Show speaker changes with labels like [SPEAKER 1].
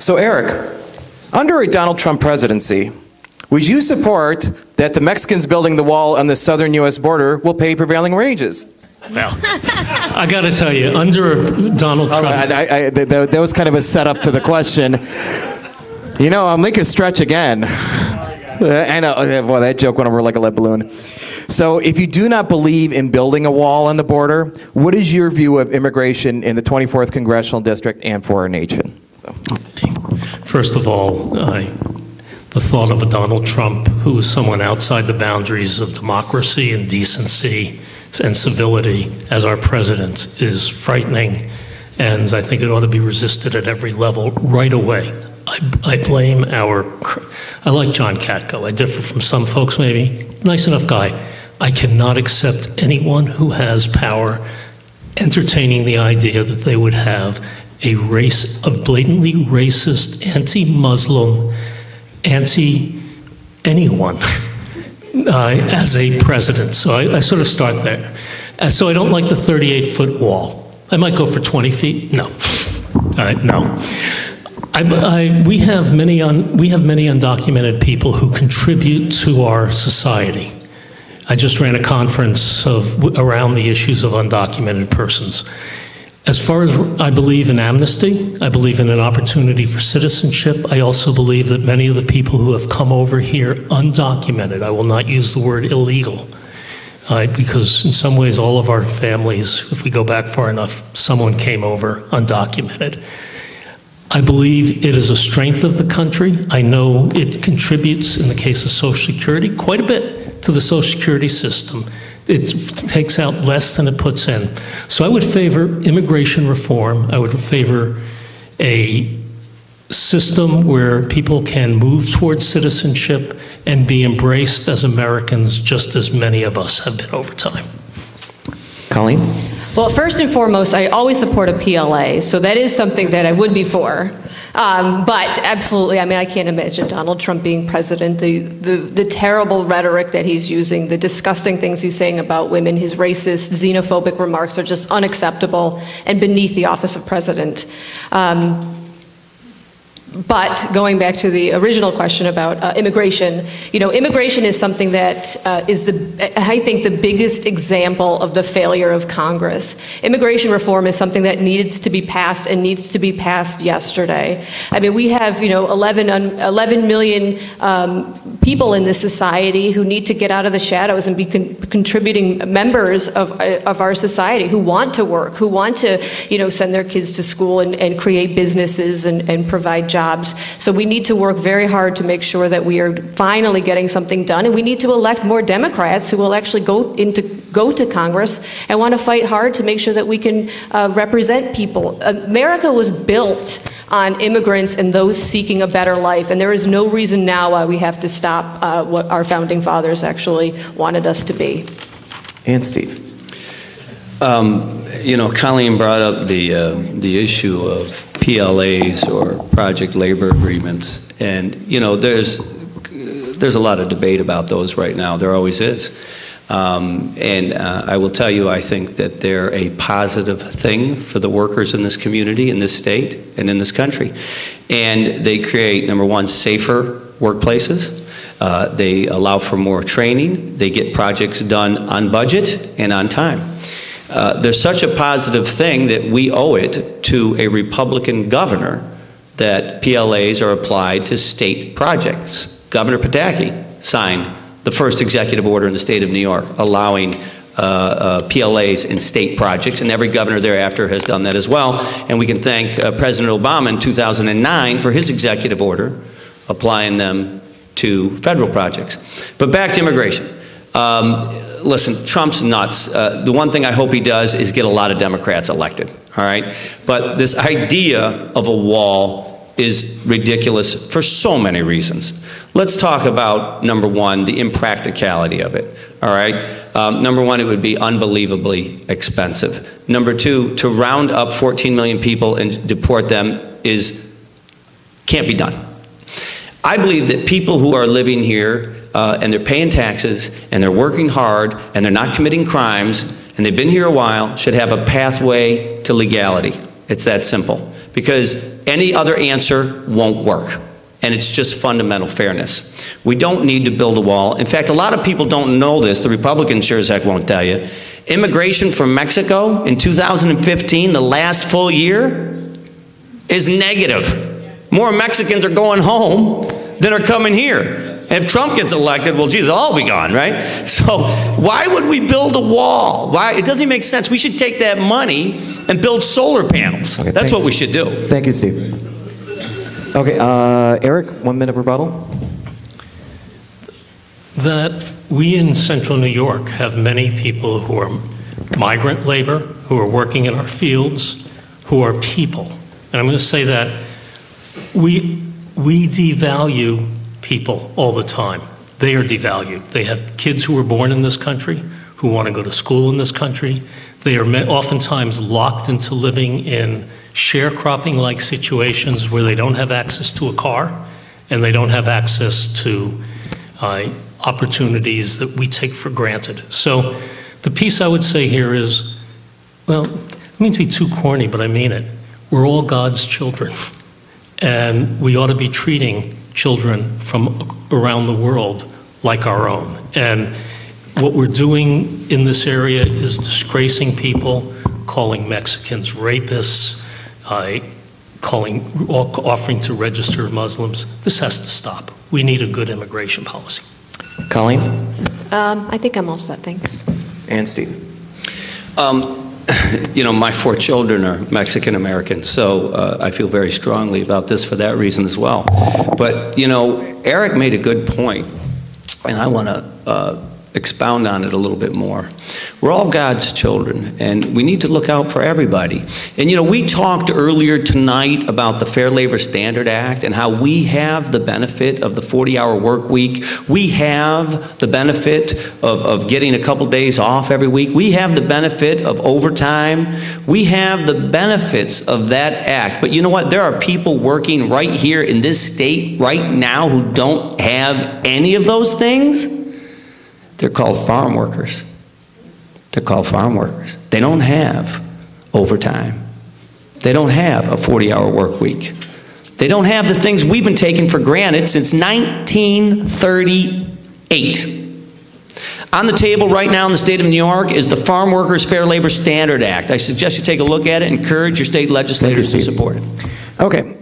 [SPEAKER 1] So Eric, under a Donald Trump presidency, would you support that the Mexicans building the wall on the southern U.S. border will pay prevailing wages?
[SPEAKER 2] Well, I got to tell you, under Donald Trump...
[SPEAKER 1] That was kind of a setup to the question. You know, I'll make a stretch again. I know, well, that joke went over like a lead balloon. So if you do not believe in building a wall on the border, what is your view of immigration in the 24th Congressional District and for our nation? So.
[SPEAKER 2] First of all, the thought of a Donald Trump who is someone outside the boundaries of democracy and decency and civility as our president is frightening, and I think it ought to be resisted at every level right away. I blame I like John Katko. I differ from some folks maybe. Nice enough guy. I cannot accept anyone who has power entertaining the idea that they would have a blatantly racist, anti-Muslim, anti-anyone as a president. So I sort of start there. So I don't like the 38-foot wall. I might go for 20 feet. No. No. We have many undocumented people who contribute to our society. I just ran a conference around the issues of undocumented persons. As far as I believe in amnesty, I believe in an opportunity for citizenship. I also believe that many of the people who have come over here undocumented, I will not use the word illegal, because in some ways all of our families, if we go back far enough, someone came over undocumented. I believe it is a strength of the country. I know it contributes, in the case of Social Security, quite a bit to the Social Security system. It takes out less than it puts in. So I would favor immigration reform. I would favor a system where people can move towards citizenship and be embraced as Americans, just as many of us have been over time.
[SPEAKER 1] Colleen?
[SPEAKER 3] Well, first and foremost, I always support a PLA, so that is something that I would be for. But absolutely, I mean, I can't imagine Donald Trump being president, the terrible rhetoric that he's using, the disgusting things he's saying about women, his racist, xenophobic remarks are just unacceptable and beneath the office of president. But going back to the original question about immigration, you know, immigration is something that is I think, the biggest example of the failure of Congress. Immigration reform is something that needs to be passed and needs to be passed yesterday. I mean, we have, you know, 11 million people in this society who need to get out of the shadows and be contributing members of our society, who want to work, who want to, you know, send their kids to school and create businesses and provide jobs. So we need to work very hard to make sure that we are finally getting something done, and we need to elect more Democrats who will actually go to Congress and want to fight hard to make sure that we can represent people. America was built on immigrants and those seeking a better life, and there is no reason now why we have to stop what our founding fathers actually wanted us to be.
[SPEAKER 1] And Steve.
[SPEAKER 4] You know, Colleen brought up the issue of PLAs or project labor agreements, and you know, there's a lot of debate about those right now. There always is, and I will tell you, I think that they're a positive thing for the workers in this community, in this state, and in this country. And they create, number one, safer workplaces. They allow for more training. They get projects done on budget and on time. There's such a positive thing that we owe it to a Republican governor that PLAs are applied to state projects. Governor Pataki signed the first executive order in the state of New York allowing PLAs in state projects, and every governor thereafter has done that as well. And we can thank President Obama in 2009 for his executive order applying them to federal projects. But back to immigration. Listen, Trump's nuts. The one thing I hope he does is get a lot of Democrats elected, all right? But this idea of a wall is ridiculous for so many reasons. Let's talk about, number one, the impracticality of it, all right? Number one, it would be unbelievably expensive. Number two, to round up 14 million people and deport them can't be done. I believe that people who are living here and they're paying taxes, and they're working hard, and they're not committing crimes, and they've been here a while, should have a pathway to legality. It's that simple. because any other answer won't work. And it's just fundamental fairness. We don't need to build a wall. In fact, a lot of people don't know this. The Republicans sure as heck won't tell you. Immigration from Mexico in 2015, the last full year, is negative. More Mexicans are going home than are coming here. And if Trump gets elected, well, geez, they'll all be gone, right? So why would we build a wall? Why? It doesn't even make sense. We should take that money and build solar panels.
[SPEAKER 1] Okay,
[SPEAKER 4] that's what we should do.
[SPEAKER 1] Thank you, Steve. Okay, Eric, 1 minute rebuttal.
[SPEAKER 2] That we in central New York have many people who are migrant labor, who are working in our fields, who are people. And I'm going to say that we devalue people all the time. They are devalued. They have kids who were born in this country, who want to go to school in this country. They are oftentimes locked into living in sharecropping-like situations where they don't have access to a car and they don't have access to opportunities that we take for granted. So the piece I would say here is, well, I don't mean to be too corny, but I mean it. We're all God's children, and we ought to be treating children from around the world like our own. And what we're doing in this area is disgracing people, calling Mexicans rapists, offering to register Muslims. This has to stop. We need a good immigration policy.
[SPEAKER 1] Colleen?
[SPEAKER 3] I think I'm all set, thanks.
[SPEAKER 1] And Steve?
[SPEAKER 4] You know, my 4 children are Mexican American, so I feel very strongly about this for that reason as well. But, you know, Eric made a good point, and I want to expound on it a little bit more. We're all God's children, and we need to look out for everybody. And you know, we talked earlier tonight about the Fair Labor Standard Act and how we have the benefit of the 40-hour work week. We have the benefit of getting a couple days off every week. We have the benefit of overtime. We have the benefits of that act. But you know what? There are people working right here in this state right now who don't have any of those things. They're called farm workers. They're called farm workers. They don't have overtime. They don't have a 40-hour work week. They don't have the things we've been taking for granted since 1938. On the table right now in the state of New York is the Farm Workers Fair Labor Standard Act. I suggest you take a look at it and encourage your state legislators to support it.
[SPEAKER 1] Okay.